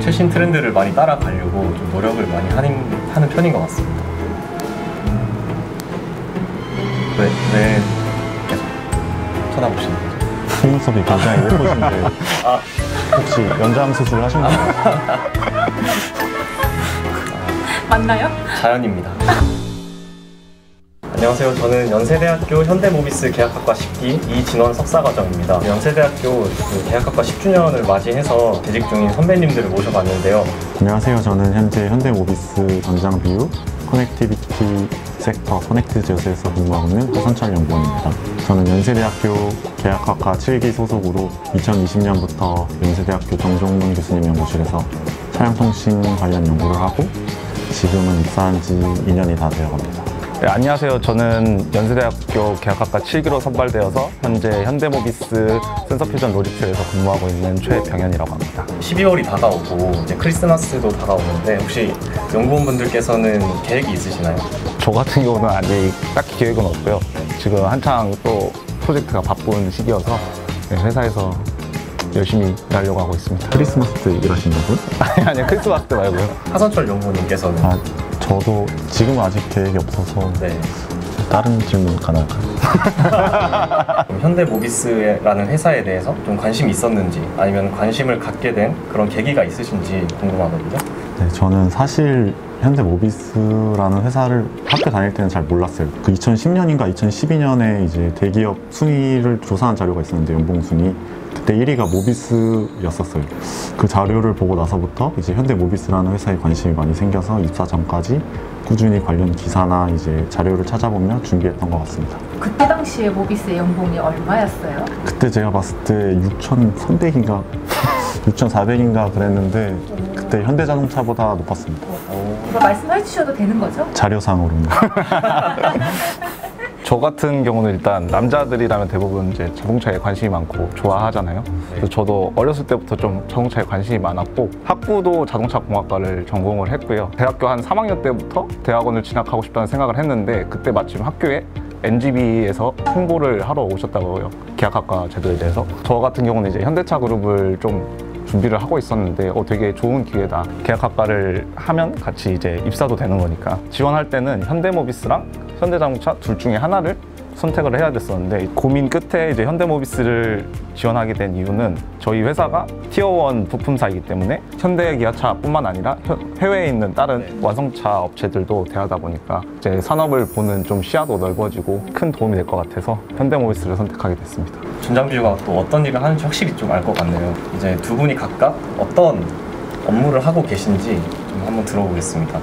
최신 트렌드를 많이 따라가려고 좀 노력을 많이 하는 편인 것 같습니다. 왜 계속 쳐다보시는 거죠? 속눈썹이 굉장히 예쁘신데 혹시 연장 수술 하신 건가요? 맞나요? 자연입니다. 안녕하세요. 저는 연세대학교 현대모비스 계약학과 10기 이진원 석사과정입니다. 연세대학교 계약학과 10주년을 맞이해서 재직 중인 선배님들을 모셔봤는데요. 안녕하세요. 저는 현재 현대모비스 전장 비유 커넥티비티 섹터 커넥트젯에서 근무하고 있는 허선철 연구원입니다. 저는 연세대학교 계약학과 7기 소속으로 2020년부터 연세대학교 정종문 교수님 연구실에서 차량통신 관련 연구를 하고 지금은 입사한 지 2년이 다 되어갑니다. 네, 안녕하세요. 저는 연세대학교 계약학과 7기로 선발되어서 현재 현대모비스 센서퓨전 로직스에서 근무하고 있는 최병현이라고 합니다. 12월이 다가오고 이제 크리스마스도 다가오는데 혹시 연구원분들께서는 계획이 있으시나요? 저 같은 경우는 아직 딱히 계획은 없고요. 지금 한창 또 프로젝트가 바쁜 시기여서 회사에서 열심히 일하려고 하고 있습니다. 크리스마스 때 일하신다고요? 아니요. 크리스마스 때 말고요. 하선철 연구원님께서는? 저도 지금은 아직 계획이 없어서 네. 다른 질문 가능할까요? 현대모비스라는 회사에 대해서 좀 관심이 있었는지 아니면 관심을 갖게 된 그런 계기가 있으신지 궁금하거든요. 네, 저는 사실 현대모비스라는 회사를 학교 다닐 때는 잘 몰랐어요. 그 2010년인가 2012년에 이제 대기업 순위를 조사한 자료가 있었는데 연봉 순위. 그때 1위가 모비스였었어요. 그 자료를 보고 나서부터 이제 현대모비스라는 회사에 관심이 많이 생겨서 입사 전까지 꾸준히 관련 기사나 이제 자료를 찾아보며 준비했던 것 같습니다. 그때 당시에 모비스의 연봉이 얼마였어요? 그때 제가 봤을 때 6,300인가 6,400인가 그랬는데 그때 현대자동차보다 높았습니다. 이거 말씀해 주셔도 되는 거죠? 자료상으로는. 저 같은 경우는 일단 남자들이라면 대부분 이제 자동차에 관심이 많고 좋아하잖아요. 그래서 저도 어렸을 때부터 좀 자동차에 관심이 많았고 학부도 자동차 공학과를 전공을 했고요. 대학교 한 3학년 때부터 대학원을 진학하고 싶다는 생각을 했는데 그때 마침 학교에 NGB에서 홍보를 하러 오셨다고요. 계약학과 제도에 대해서. 저 같은 경우는 이제 현대차 그룹을 좀 준비를 하고 있었는데 되게 좋은 기회다. 계약학과를 하면 같이 이제 입사도 되는 거니까. 지원할 때는 현대모비스랑 현대자동차 둘 중에 하나를 선택을 해야 됐었는데 고민 끝에 이제 현대모비스를 지원하게 된 이유는 저희 회사가 티어1 부품사이기 때문에 현대기아차뿐만 아니라 해외에 있는 다른 완성차 업체들도 대하다 보니까 이제 산업을 보는 좀 시야도 넓어지고 큰 도움이 될 것 같아서 현대모비스를 선택하게 됐습니다. 전장비유가 또 어떤 일을 하는지 확실히 좀 알 것 같네요. 이제 두 분이 각각 어떤 업무를 하고 계신지 좀 한번 들어보겠습니다.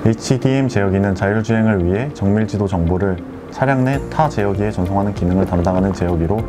HDM 제어기는 자율주행을 위해 정밀지도 정보를 차량 내 타 제어기에 전송하는 기능을 담당하는 제어기로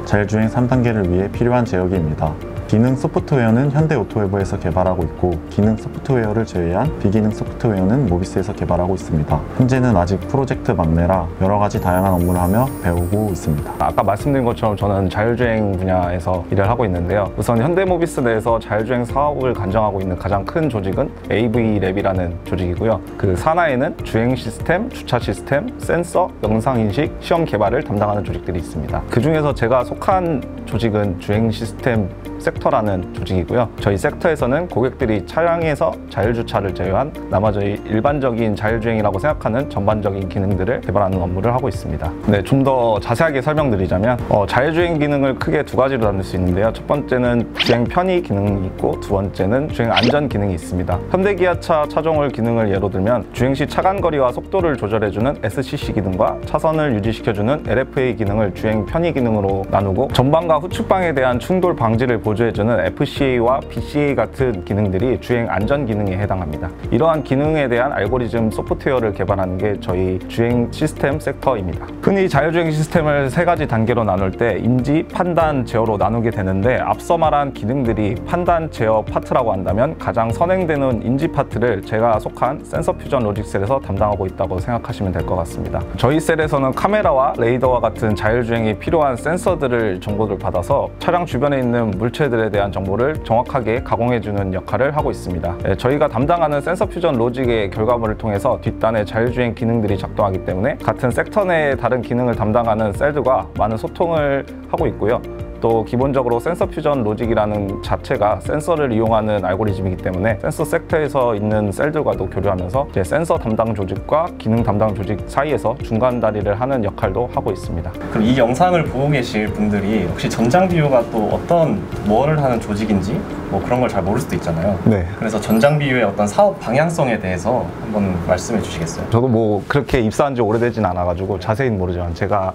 자율주행 3단계를 위해 필요한 제어기입니다. 기능 소프트웨어는 현대오토웨버에서 개발하고 있고 기능 소프트웨어를 제외한 비기능 소프트웨어는 모비스에서 개발하고 있습니다. 현재는 아직 프로젝트 막내라 여러 가지 다양한 업무를 하며 배우고 있습니다. 아까 말씀드린 것처럼 저는 자율주행 분야에서 일을 하고 있는데요. 우선 현대모비스 내에서 자율주행 사업을 관장하고 있는 가장 큰 조직은 AV랩이라는 조직이고요. 그 산하에는 주행 시스템, 주차 시스템, 센서, 영상인식, 시험 개발을 담당하는 조직들이 있습니다. 그 중에서 제가 속한 조직은 주행 시스템 섹터라는 조직이고요. 저희 섹터에서는 고객들이 차량에서 자율주차를 제외한 나머지 일반적인 자율주행이라고 생각하는 전반적인 기능들을 개발하는 업무를 하고 있습니다. 네, 좀 더 자세하게 설명드리자면 자율주행 기능을 크게 두 가지로 나눌 수 있는데요. 첫 번째는 주행 편의 기능이 있고 두 번째는 주행 안전 기능이 있습니다. 현대기아차 차종을 기능을 예로 들면 주행 시 차간거리와 속도를 조절해주는 SCC 기능과 차선을 유지시켜주는 LFA 기능을 주행 편의 기능으로 나누고 전방과 후측방에 대한 충돌 방지를 보조해주는 FCA와 BCA 같은 기능들이 주행 안전 기능에 해당합니다. 이러한 기능에 대한 알고리즘 소프트웨어를 개발하는 게 저희 주행 시스템 섹터입니다. 흔히 자율주행 시스템을 세 가지 단계로 나눌 때 인지, 판단, 제어로 나누게 되는데 앞서 말한 기능들이 판단, 제어 파트라고 한다면 가장 선행되는 인지 파트를 제가 속한 센서퓨전 로직셀에서 담당하고 있다고 생각하시면 될 것 같습니다. 저희 셀에서는 카메라와 레이더와 같은 자율주행에 필요한 센서들을 정보를 받아서 차량 주변에 있는 물체들에 대한 정보를 정확하게 가공해주는 역할을 하고 있습니다. 저희가 담당하는 센서퓨전 로직의 결과물을 통해서 뒷단의 자율주행 기능들이 작동하기 때문에 같은 섹터 내의 다른 기능을 담당하는 셀들과 많은 소통을 하고 있고요. 또 기본적으로 센서 퓨전 로직이라는 자체가 센서를 이용하는 알고리즘이기 때문에 센서 섹터에서 있는 셀들과도 교류하면서 이제 센서 담당 조직과 기능 담당 조직 사이에서 중간 다리를 하는 역할도 하고 있습니다. 그럼 이 영상을 보고 계실 분들이 혹시 전장 비유가 또 어떤 뭐를 하는 조직인지 뭐 그런 걸 잘 모를 수도 있잖아요. 네. 그래서 전장 비유의 어떤 사업 방향성에 대해서 한번 말씀해 주시겠어요? 저도 뭐 그렇게 입사한 지 오래되진 않아가지고 자세히는 모르지만 제가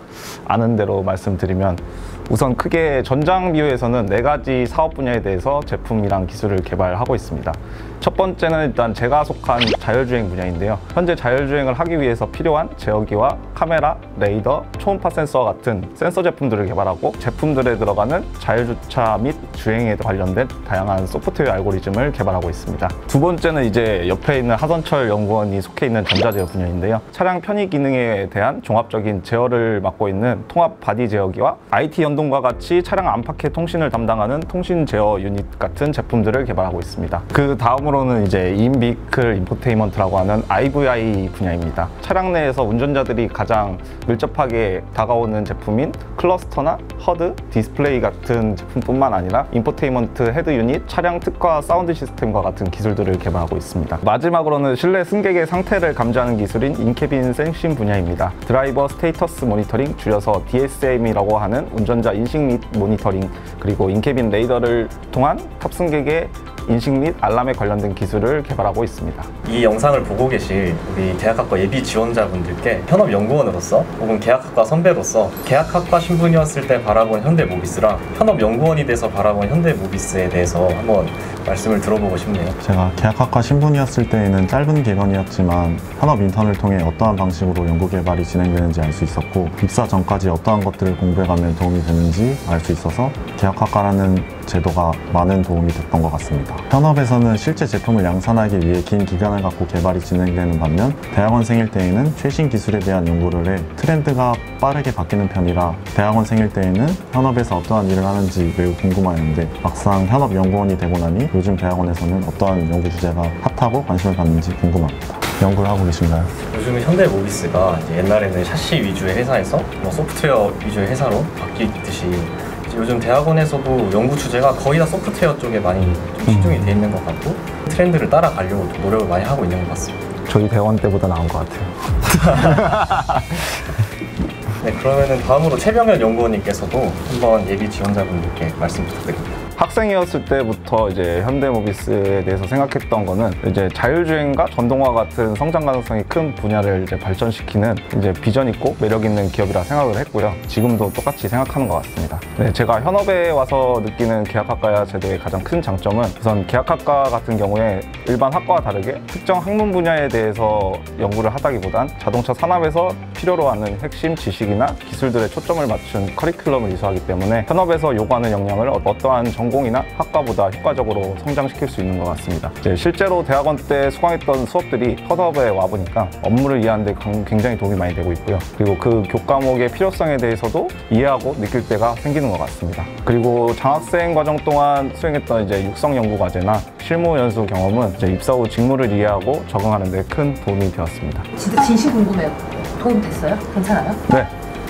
아는 대로 말씀드리면 우선 크게 전장 비유에서는 4가지 사업 분야에 대해서 제품이랑 기술을 개발하고 있습니다. 첫 번째는 일단 제가 속한 자율주행 분야인데요. 현재 자율주행을 하기 위해서 필요한 제어기와 카메라, 레이더, 초음파 센서 같은 센서 제품들을 개발하고 제품들에 들어가는 자율주차 및 주행에 관련된 다양한 소프트웨어 알고리즘을 개발하고 있습니다. 두 번째는 이제 옆에 있는 하선철 연구원이 속해 있는 전자제어 분야인데요. 차량 편의 기능에 대한 종합적인 제어를 맡고 있는 통합 바디 제어기와 IT 연동과 같이 차량 안팎의 통신을 담당하는 통신 제어 유닛 같은 제품들을 개발하고 있습니다. 그 다음으로는 이제 인비클 인포테인먼트라고 하는 IVI 분야입니다. 차량 내에서 운전자들이 가장 밀접하게 다가오는 제품인 클러스터나 허드, 디스플레이 같은 제품뿐만 아니라 인포테인먼트 헤드 유닛, 차량 특화 사운드 시스템과 같은 기술들을 개발하고 있습니다. 마지막으로는 실내 승객의 상태를 감지하는 기술인 인캐빈 센싱 분야입니다. 드라이버 스테이터스 모니터링, 줄여서 DSM이라고 하는 운전자 인식 및 모니터링, 그리고 인캐빈 레이더를 통한 탑승객의 인식 및 알람에 관련된 기술을 개발하고 있습니다. 이 영상을 보고 계실 우리 계약학과 예비 지원자분들께 현업연구원으로서 혹은 계약학과 선배로서 계약학과 신분이었을 때 바라본 현대모비스랑 현업연구원이 돼서 바라본 현대모비스에 대해서 한번 말씀을 들어보고 싶네요. 제가 계약학과 신분이었을 때에는 짧은 기간이었지만 현업 인턴을 통해 어떠한 방식으로 연구 개발이 진행되는지 알 수 있었고 입사 전까지 어떠한 것들을 공부해가면 도움이 되는지 알 수 있어서 계약학과라는 제도가 많은 도움이 됐던 것 같습니다. 현업에서는 실제 제품을 양산하기 위해 긴 기간을 갖고 개발이 진행되는 반면 대학원생일 때에는 최신 기술에 대한 연구를 해 트렌드가 빠르게 바뀌는 편이라 대학원생일 때에는 현업에서 어떠한 일을 하는지 매우 궁금하였는데 막상 현업연구원이 되고 나니 요즘 대학원에서는 어떠한 연구 주제가 핫하고 관심을 받는지 궁금합니다. 연구를 하고 계신가요? 요즘은 현대모비스가 이제 옛날에는 샤시 위주의 회사에서 뭐 소프트웨어 위주의 회사로 바뀌듯이 이제 요즘 대학원에서도 연구 주제가 거의 다 소프트웨어 쪽에 많이 좀 치중이 돼 있는 것 같고 트렌드를 따라가려고 노력을 많이 하고 있는 것 같습니다. 저희 대원 때보다 나은 것 같아요. 네, 그러면은 다음으로 최병현 연구원님께서도 한번 예비 지원자분들께 말씀 부탁드립니다. 학생이었을 때부터 이제 현대모비스에 대해서 생각했던 거는 이제 자율주행과 전동화 같은 성장 가능성이 큰 분야를 이제 발전시키는 이제 비전 있고 매력 있는 기업이라 생각을 했고요. 지금도 똑같이 생각하는 것 같습니다. 네, 제가 현업에 와서 느끼는 계약학과 제도의 가장 큰 장점은 우선 계약학과 같은 경우에 일반 학과와 다르게 특정 학문 분야에 대해서 연구를 하다기보단 자동차 산업에서 필요로 하는 핵심 지식이나 기술들에 초점을 맞춘 커리큘럼을 이수하기 때문에 현업에서 요구하는 역량을 어떠한 전공이나 학과보다 효과적으로 성장시킬 수 있는 것 같습니다. 이제 실제로 대학원 때 수강했던 수업들이 현업에 와보니까 업무를 이해하는 데 굉장히 도움이 많이 되고 있고요. 그리고 그 교과목의 필요성에 대해서도 이해하고 느낄 때가 생기는 것 같습니다. 그리고 장학생 과정 동안 수행했던 이제 육성 연구 과제나 실무 연수 경험은 이제 입사 후 직무를 이해하고 적응하는 데 큰 도움이 되었습니다. 진짜 진심 궁금해요. 도움 됐어요? 괜찮아요? 네.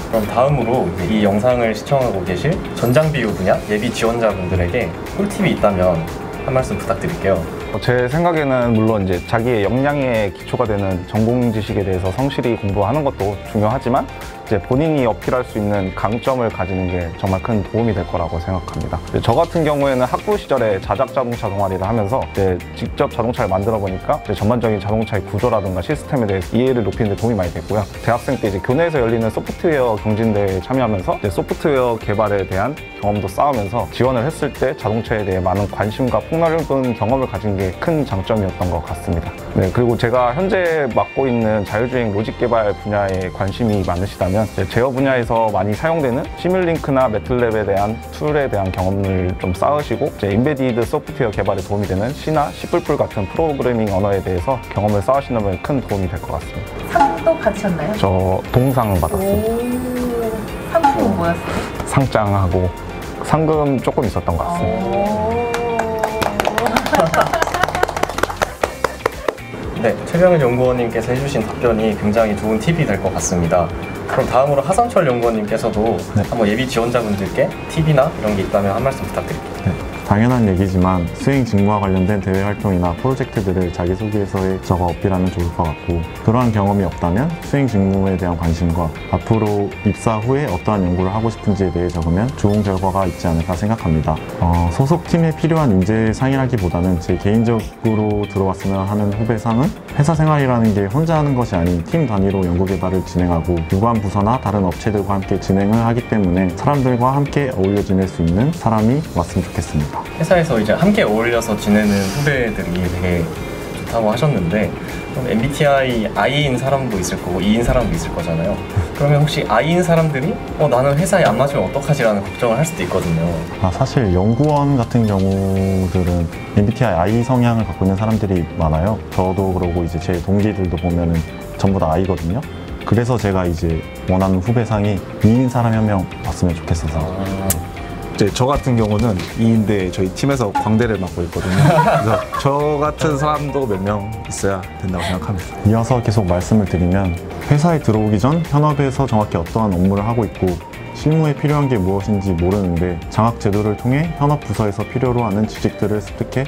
그럼 다음으로 이제 이 영상을 시청하고 계실 전장비유 분야 예비 지원자분들에게 꿀팁이 있다면 한 말씀 부탁드릴게요. 제 생각에는 물론 이제 자기의 역량에 기초가 되는 전공 지식에 대해서 성실히 공부하는 것도 중요하지만 이제 본인이 어필할 수 있는 강점을 가지는 게 정말 큰 도움이 될 거라고 생각합니다. 저 같은 경우에는 학부 시절에 자작자동차 동아리를 하면서 이제 직접 자동차를 만들어 보니까 이제 전반적인 자동차의 구조라든가 시스템에 대해서 이해를 높이는 데 도움이 많이 됐고요. 대학생 때 이제 교내에서 열리는 소프트웨어 경진대회에 참여하면서 이제 소프트웨어 개발에 대한 경험도 쌓으면서 지원을 했을 때 자동차에 대해 많은 관심과 폭넓은 경험을 가진 게 큰 장점이었던 것 같습니다. 네, 그리고 제가 현재 맡고 있는 자율주행 로직 개발 분야에 관심이 많으시다면 제어 분야에서 많이 사용되는 시뮬링크나 매틀랩에 대한 툴에 대한 경험을 좀 쌓으시고 인베디드 소프트웨어 개발에 도움이 되는 C나 C++ 같은 프로그래밍 언어에 대해서 경험을 쌓으시는 큰 도움이 될 것 같습니다. 상도 받으셨나요? 저 동상 받았습니다. 오, 상품은 뭐였어요? 상장하고 상금 조금 있었던 것 같습니다. 네, 최병현 연구원님께서 해주신 답변이 굉장히 좋은 팁이 될 것 같습니다. 그럼 다음으로 하선철 연구원님께서도 네. 한번 예비 지원자분들께 팁이나 이런 게 있다면 한 말씀 부탁드릴게요. 네, 당연한 얘기지만 수행 직무와 관련된 대외 활동이나 프로젝트들을 자기소개서에 적어 어필하면 좋을 것 같고, 그러한 경험이 없다면 수행 직무에 대한 관심과 앞으로 입사 후에 어떠한 연구를 하고 싶은지에 대해 적으면 좋은 결과가 있지 않을까 생각합니다. 소속팀에 필요한 인재상이라기보다는 제 개인적으로 들어왔으면 하는 후배상은 회사 생활이라는 게 혼자 하는 것이 아닌 팀 단위로 연구개발을 진행하고 유관 부서나 다른 업체들과 함께 진행을 하기 때문에 사람들과 함께 어울려 지낼 수 있는 사람이 왔으면 좋겠습니다. 회사에서 이제 함께 어울려서 지내는 후배들이 되게 좋다고 하셨는데, 그럼 MBTI I인 사람도 있을 거고 E인 사람도 있을 거잖아요. 그러면 혹시 I인 사람들이 나는 회사에 안 맞으면 어떡하지라는 걱정을 할 수도 있거든요. 사실 연구원 같은 경우들은 MBTI I 성향을 갖고 있는 사람들이 많아요. 저도 그러고 이제 제 동기들도 보면은 전부 다 I거든요. 그래서 제가 이제 원하는 후배상이 E인 사람이 한 명 왔으면 좋겠어서. 이제 저 같은 경우는 2인데 저희 팀에서 광대를 맡고 있거든요. 그래서 저 같은 사람도 몇 명 있어야 된다고 생각합니다. 이어서 계속 말씀을 드리면, 회사에 들어오기 전 현업에서 정확히 어떠한 업무를 하고 있고 실무에 필요한 게 무엇인지 모르는데 장학 제도를 통해 현업 부서에서 필요로 하는 지식들을 습득해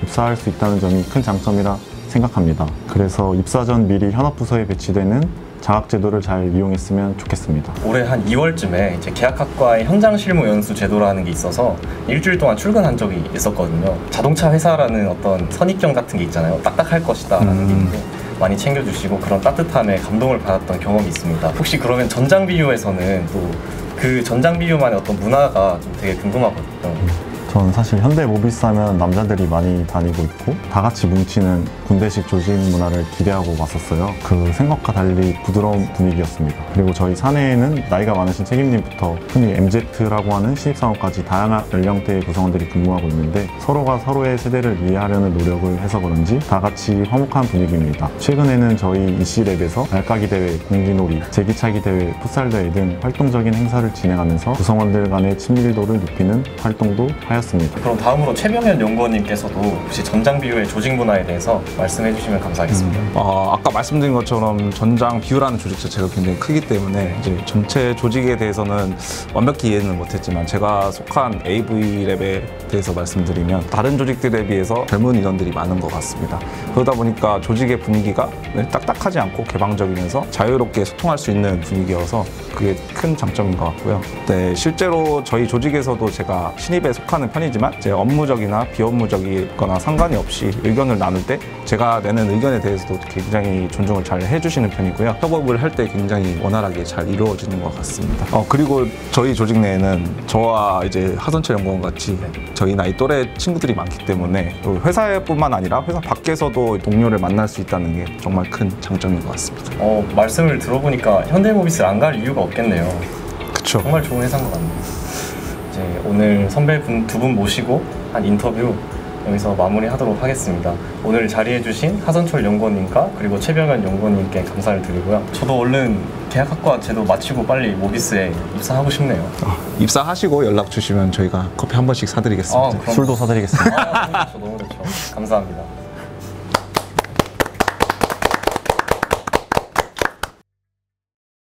입사할 수 있다는 점이 큰 장점이라 생각합니다. 그래서 입사 전 미리 현업 부서에 배치되는 장학 제도를 잘 이용했으면 좋겠습니다. 올해 한 2월쯤에 이제 계약학과의 현장 실무 연수 제도라는 게 있어서 일주일 동안 출근한 적이 있었거든요. 자동차 회사라는 어떤 선입견 같은 게 있잖아요. 딱딱할 것이다 라는 게 많이 챙겨주시고 그런 따뜻함에 감동을 받았던 경험이 있습니다. 혹시 그러면 전장 비료에서는 또 그 전장 비료만의 어떤 문화가 좀 되게 궁금하거든요. 저는 사실 현대모비스 하면 남자들이 많이 다니고 있고 다 같이 뭉치는 군대식 조직 문화를 기대하고 왔었어요. 그 생각과 달리 부드러운 분위기였습니다. 그리고 저희 사내에는 나이가 많으신 책임님부터 흔히 MZ라고 하는 신입사원까지 다양한 연령대의 구성원들이 근무하고 있는데 서로가 서로의 세대를 이해하려는 노력을 해서 그런지 다 같이 화목한 분위기입니다. 최근에는 저희 EC랩에서 알까기 대회, 공기놀이, 제기차기 대회, 풋살 대회 등 활동적인 행사를 진행하면서 구성원들 간의 친밀도를 높이는 활동도 하였습니다. 그럼 다음으로 최병현 연구원님께서도 혹시 전장 비료의 조직 문화에 대해서 말씀해 주시면 감사하겠습니다. 아까 말씀드린 것처럼 전장 비유라는 조직 자체가 굉장히 크기 때문에 이제 전체 조직에 대해서는 완벽히 이해는 못했지만 제가 속한 AV랩에 대해서 말씀드리면 다른 조직들에 비해서 젊은 인원들이 많은 것 같습니다. 그러다 보니까 조직의 분위기가 딱딱하지 않고 개방적이면서 자유롭게 소통할 수 있는 분위기여서 그게 큰 장점인 것 같고요. 네, 실제로 저희 조직에서도 제가 신입에 속하는 편이지만 제 업무적이나 비업무적이거나 상관이 없이 의견을 나눌 때 제가 내는 의견에 대해서도 굉장히 존중을 잘 해주시는 편이고요. 협업을 할 때 굉장히 원활하게 잘 이루어지는 것 같습니다. 그리고 저희 조직 내에는 저와 이제 하선철 연구원 같이 저희 나이 또래 친구들이 많기 때문에 회사뿐만 아니라 회사 밖에서도 동료를 만날 수 있다는 게 정말 큰 장점인 것 같습니다. 말씀을 들어보니까 현대모비스를 안 갈 이유가 없겠네요. 그쵸. 정말 좋은 회사인 것 같네요. 이제 오늘 선배분 두 분 모시고 한 인터뷰 여기서 마무리하도록 하겠습니다. 오늘 자리해주신 하선철 연구원님과 그리고 최병현 연구원님께 감사를 드리고요. 저도 얼른 계약학과 제도 마치고 빨리 모비스에 입사하고 싶네요. 입사하시고 연락 주시면 저희가 커피 한 번씩 사드리겠습니다. 그럼... 술도 사드리겠습니다. 너무 좋죠. 감사합니다.